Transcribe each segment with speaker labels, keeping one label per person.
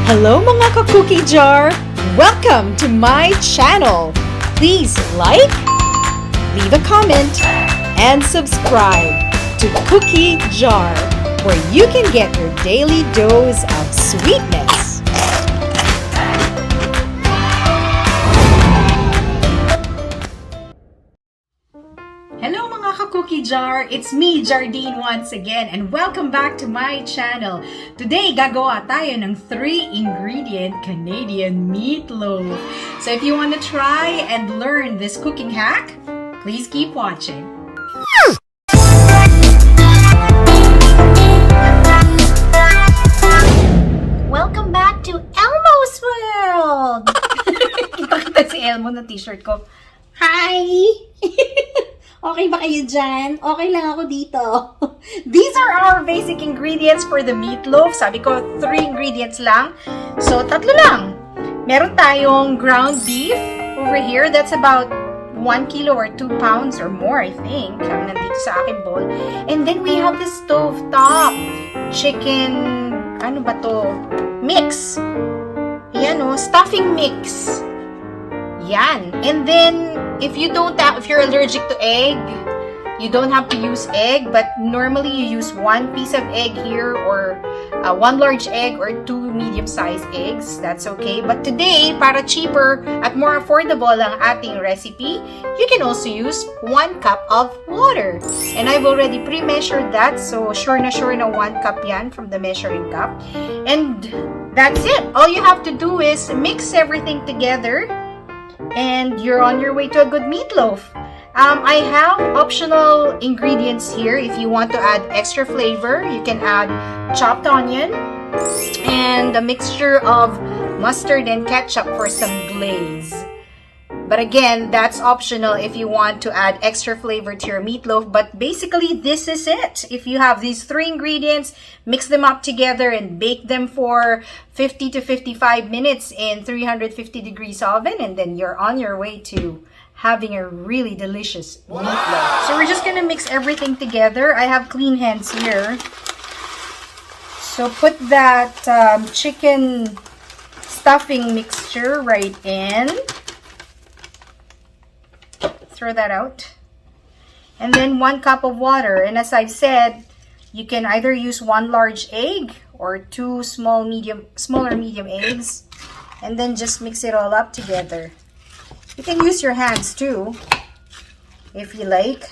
Speaker 1: Hello mga ka-cookie jar! Welcome to my channel! Please like, leave a comment, and subscribe to Cookie Jar, where you can get your daily dose of sweetness. Hello mga ka-cookie jar! It's me, Jardine, once again, and welcome back to my channel. Today, gagawa tayo ng 3-ingredient Canadian meatloaf. So if you want to try and learn this cooking hack, please keep watching. Welcome back to Elmo's World! Kita-kita si Elmo na t-shirt ko. Hi! Okay ba kayo dyan? Okay lang ako dito. These are our basic ingredients for the meatloaf. Sabi ko, 3 ingredients lang. So, 3 lang. Meron tayong ground beef over here. That's about 1 kilo or 2 pounds or more, I think. Ang nandito sa aking bowl. And then we have the stovetop chicken, ano ba to? Mix. Yan o, stuffing mix. Yan. And then, if you're allergic to egg, you don't have to use egg, but normally you use 1 piece of egg here or 1 large egg or 2 medium-sized eggs. That's okay. But today, para cheaper at more affordable ang ating recipe, you can also use 1 cup of water. And I've already pre-measured that, so sure na 1 cup yan from the measuring cup. And that's it. All you have to do is mix everything together and you're on your way to a good meatloaf. I have optional ingredients here. If you want to add extra flavor, you can add chopped onion and a mixture of mustard and ketchup for some glaze. But again, that's optional if you want to add extra flavor to your meatloaf. But basically, this is it. If you have these 3 ingredients, mix them up together and bake them for 50 to 55 minutes in 350 degrees oven. And then you're on your way to having a really delicious meatloaf. So we're just gonna mix everything together. I have clean hands here. So put that chicken stuffing mixture right in. Throw that out. And then 1 cup of water. And as I've said, you can either use 1 large egg or 2 smaller medium eggs. And then just mix it all up together. You can use your hands too, if you like,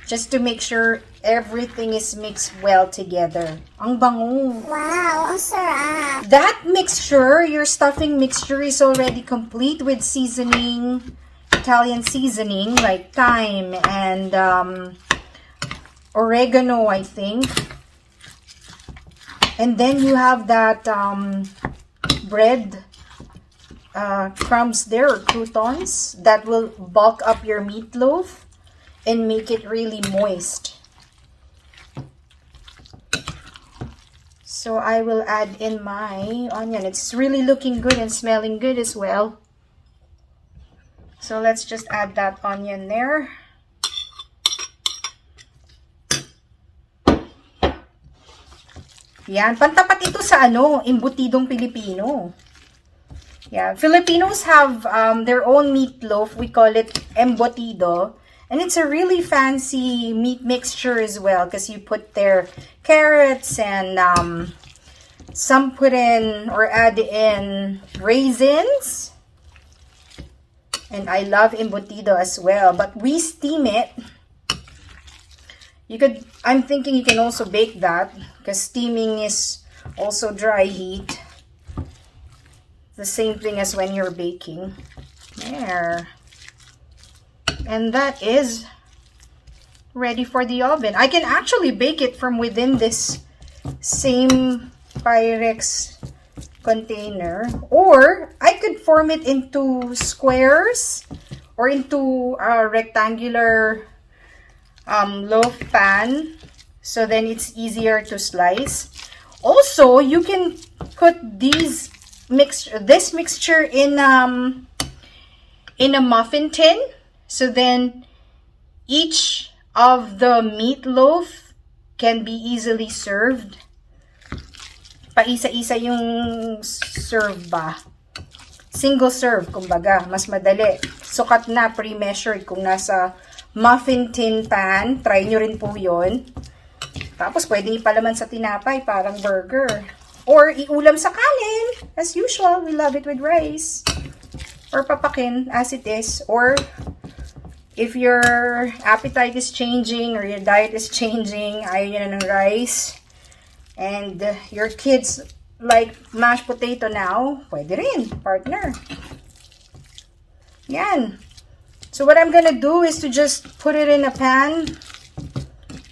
Speaker 1: just to make sure everything is mixed well together. Ang bango!
Speaker 2: Wow, ang sarap!
Speaker 1: That mixture, your stuffing mixture, is already complete with seasoning, Italian seasoning like thyme and oregano, I think. And then you have that bread crumbs there, or croutons, that will bulk up your meatloaf and make it really moist. So I will add in my onion. It's really looking good and smelling good as well. So let's just add that onion there. Yan, pantapat ito sa embutidong Pilipino. Yeah, Filipinos have their own meatloaf. We call it embutido. And it's a really fancy meat mixture as well because you put their carrots and some put in or add in raisins. And I love embutido as well, but we steam it. I'm thinking you can also bake that because steaming is also dry heat. The same thing as when you're baking. There. And that is ready for the oven. I can actually bake it from within this same Pyrex container, or I could form it into squares or into a rectangular loaf pan, so then it's easier to slice. Also, you can put this mixture in a muffin tin, so then each of the meatloaf can be easily served paisa-isa yung serve ba. Single serve, kumbaga, mas madali. Sukat na, pre-measured kung nasa muffin tin pan. Try nyo rin po yun. Tapos, pwedeng ipalaman sa tinapay, parang burger. Or, iulam sa kanin. As usual, we love it with rice. Or papakin, as it is. Or, if your appetite is changing or your diet is changing, ayaw nyo na ng rice, and your kids like mashed potato now, pwede rin, partner. Yan. So what I'm gonna do is to just put it in a pan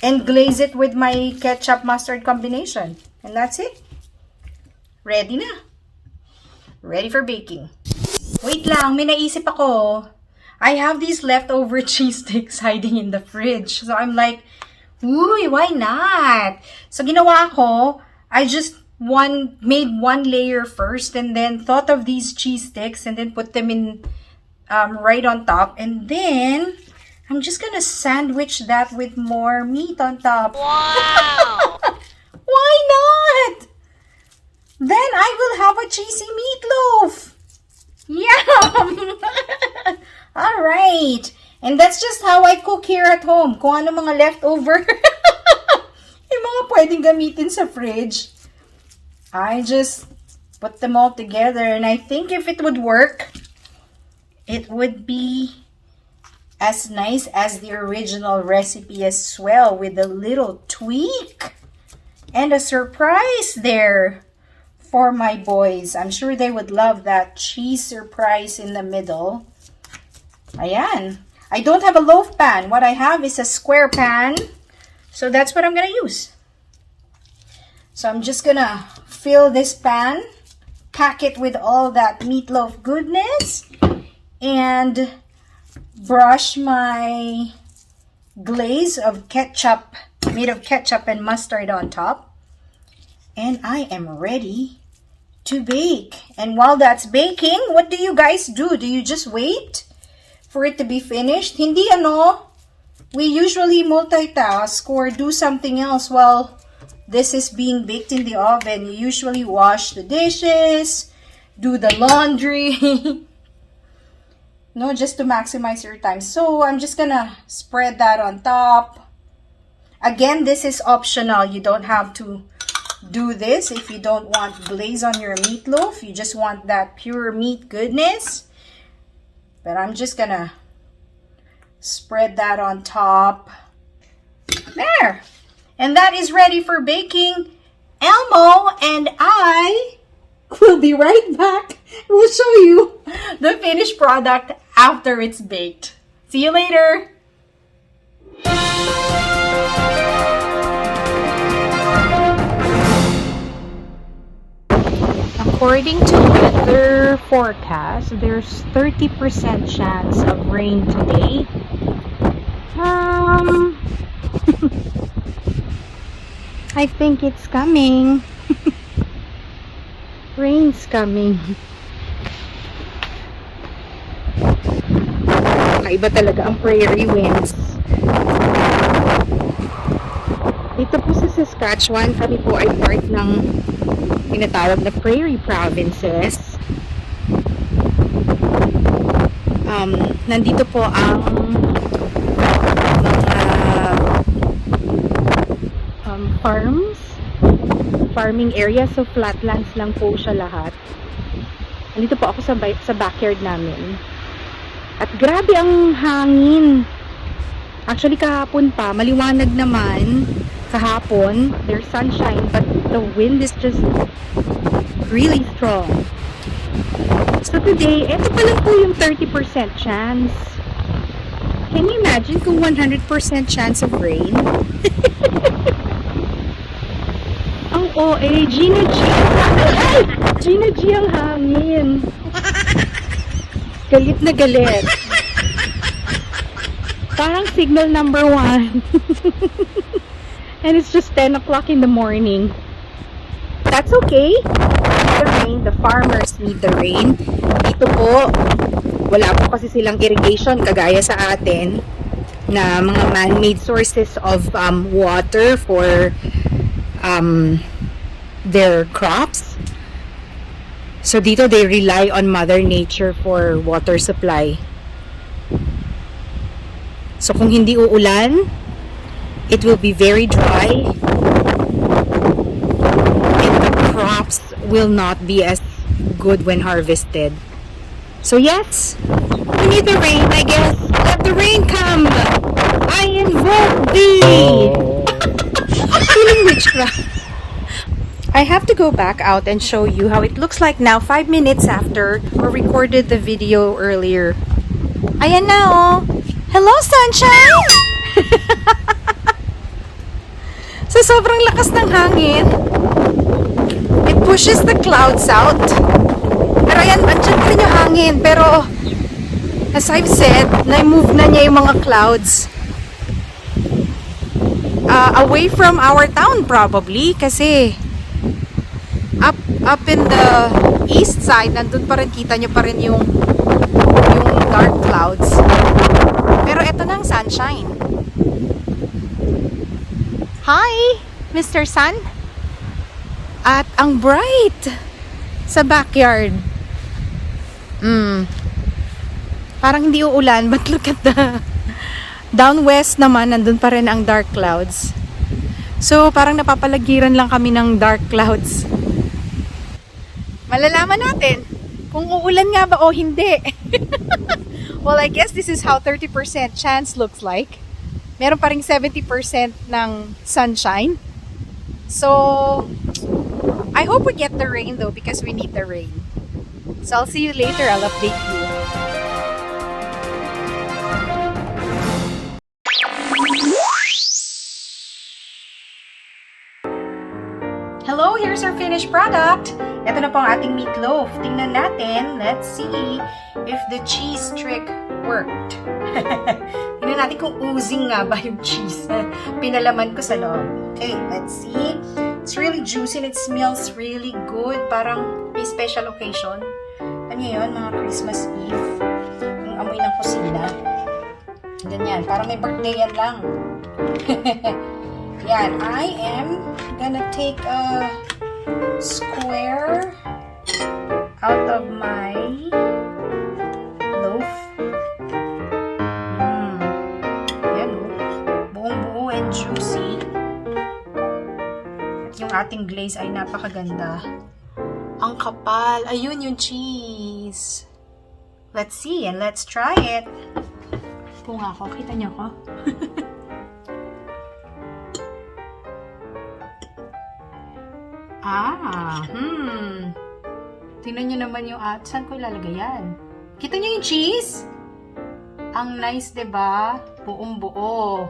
Speaker 1: and glaze it with my ketchup mustard combination. And that's it. Ready na. Ready for baking. Wait lang, may naisip ako. I have these leftover cheese sticks hiding in the fridge. So I'm like, uy, why not? So ginawa ko, I just made one layer first and then thought of these cheese sticks and then put them in right on top, and then I'm just gonna sandwich that with more meat on top.
Speaker 2: Wow!
Speaker 1: Why not? Then I will have a cheesy meatloaf. Yum! Alright. And that's just how I cook here at home. Kung ano mga leftover yung mga pwedeng gamitin sa fridge, I just put them all together, and I think if it would work, it would be as nice as the original recipe as well, with a little tweak and a surprise there for my boys. I'm sure they would love that cheese surprise in the middle. Ayan. I don't have a loaf pan. What I have is a square pan. So that's what I'm gonna use. So I'm just gonna fill this pan, pack it with all that meatloaf goodness, and brush my glaze of ketchup, made of ketchup and mustard on top. And I am ready to bake. And while that's baking, what do you guys do? Do you just wait for it to be finished? Hindi ano, we usually multitask or do something else while this is being baked in the oven. You usually wash the dishes, do the laundry. No, just to maximize your time. So I'm just gonna spread that on top. Again, this is optional. You don't have to do this if you don't want glaze on your meatloaf. You just want that pure meat goodness. But I'm just gonna spread that on top. There. And that is ready for baking. Elmo and I will be right back. We'll show you the finished product after it's baked. See you later. According to weather forecast, there's 30% chance of rain today. I think it's coming. Rain's coming. Kakaiba talaga ang prairie winds. Dito po sa Saskatchewan, kami po ay part ng tinatawag na prairie provinces. Nandito po ang farming area, so flatlands lang po siya lahat. Nandito po ako sa backyard namin. At grabe ang hangin. Actually kahapon pa, maliwanag naman kahapon. There's sunshine, but the wind is just really strong. So today, ito pa lang po yung 30% chance. Can you imagine kung 100% chance of rain? Ang OA, Gina G. Ay! Gina G ang hangin. Galit na galit. Parang signal number 1. And it's just 10 o'clock in the morning. That's okay. The rain, the farmers need the rain. Dito po, wala po kasi silang irrigation kagaya sa atin na mga man-made sources of water for their crops. So dito they rely on Mother Nature for water supply. So kung hindi uulan, it will be very dry and the crops will not be as good when harvested. So yes, we need the rain, I guess. Let the rain come. I invoke thee. Feeling witchcraft. I have to go back out and show you how it looks like now 5 minutes after we recorded the video earlier. Ayan na oh. Hello, sunshine! Sa sobrang lakas ng hangin, it pushes the clouds out. Pero ayan, andyan pa rin yung hangin. Pero, as I've said, na-move na niya yung mga clouds. Away from our town probably. Kasi, up in the east side, nandun pa rin, kita nyo pa rin yung dark clouds. Pero eto na ang sunshine. Hi, Mr. Sun. At ang bright sa backyard. Parang hindi uulan, but look at the down west naman, nandun pa rin ang dark clouds. So, parang napapalagiran lang kami ng dark clouds. Malalaman natin kung uulan nga ba o hindi. Well, I guess this is how 30% chance looks like. Meron pa ring 70% ng sunshine. So, I hope we get the rain though because we need the rain. So, I'll see you later. I'll update you. Hello, here's our finished product. Ito na po ang ating meatloaf. Tingnan natin. Let's see if the cheese trick worked. Tingnan natin kung oozing nga ba yung cheese. Pinalaman ko sa loob. Okay, let's see. It's really juicy and it smells really good. Parang may special occasion. Ano yun? Mga Christmas Eve. Yung amoy ng kusina. Ganyan. Parang may birthday yan lang. Yan. I am gonna take a square out of my loaf. Yan o. Buong buo and juicy. At yung ating glaze ay napakaganda. Ang kapal. Ayun yung cheese. Let's see and let's try it. Kung ako, kita niyo ko? Tingnan nyo naman yung saan ko ilalagay yan? Kita nyo yung cheese? Ang nice, diba? Buong buo.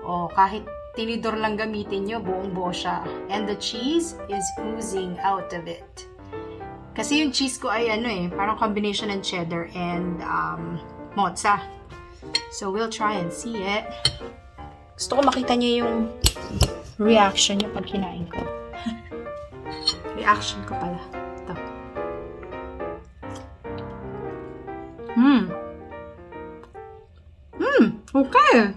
Speaker 1: O, kahit tinidor lang gamitin nyo, buong buo siya. And the cheese is oozing out of it. Kasi yung cheese ko ay parang combination ng cheddar and mozza. So, we'll try and see it. Gusto ko makita nyo yung reaction nyo pag kinain ko. Reaction ko pala. Ito. Okay.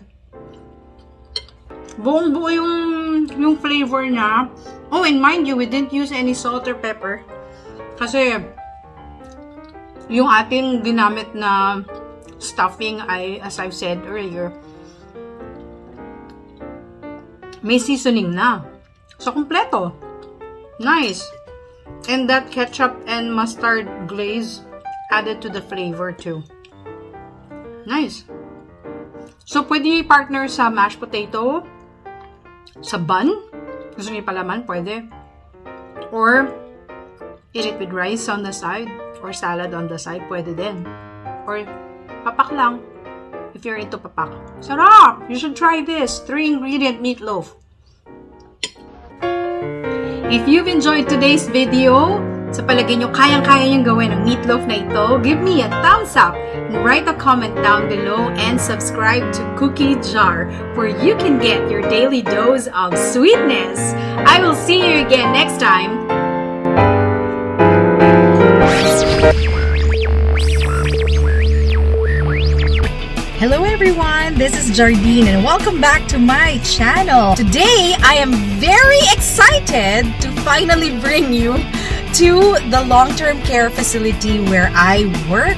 Speaker 1: Buong buo yung flavor niya. Oh, and mind you, we didn't use any salt or pepper. Kasi yung ating ginamit na stuffing ay, as I've said earlier, may seasoning na. So, kompleto. Nice. And that ketchup and mustard glaze added to the flavor too. Nice. So, pwede i-partner sa mashed potato, sa bun. Gusto niyo palaman, pwede. Or, eat it with rice on the side, or salad on the side, pwede din. Or, papak lang, if you're into papak. Sarap! You should try this 3-ingredient meatloaf. If you've enjoyed today's video, sa palagay nyo kayang-kaya nyo gawin ang meatloaf na ito, give me a thumbs up and write a comment down below and subscribe to Cookie Jhar where you can get your daily dose of sweetness. I will see you again next time. Hello everyone, this is is Jardine and welcome back to my channel. Today, I am very excited to finally bring you to the long-term care facility where I work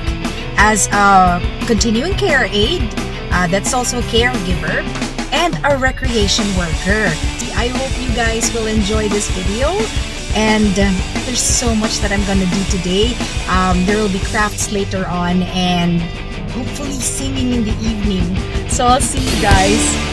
Speaker 1: as a continuing care aide, that's also a caregiver, and a recreation worker. I hope you guys will enjoy this video. And there's so much that I'm gonna do today. There will be crafts later on and hopefully singing in the evening. So I'll see you guys.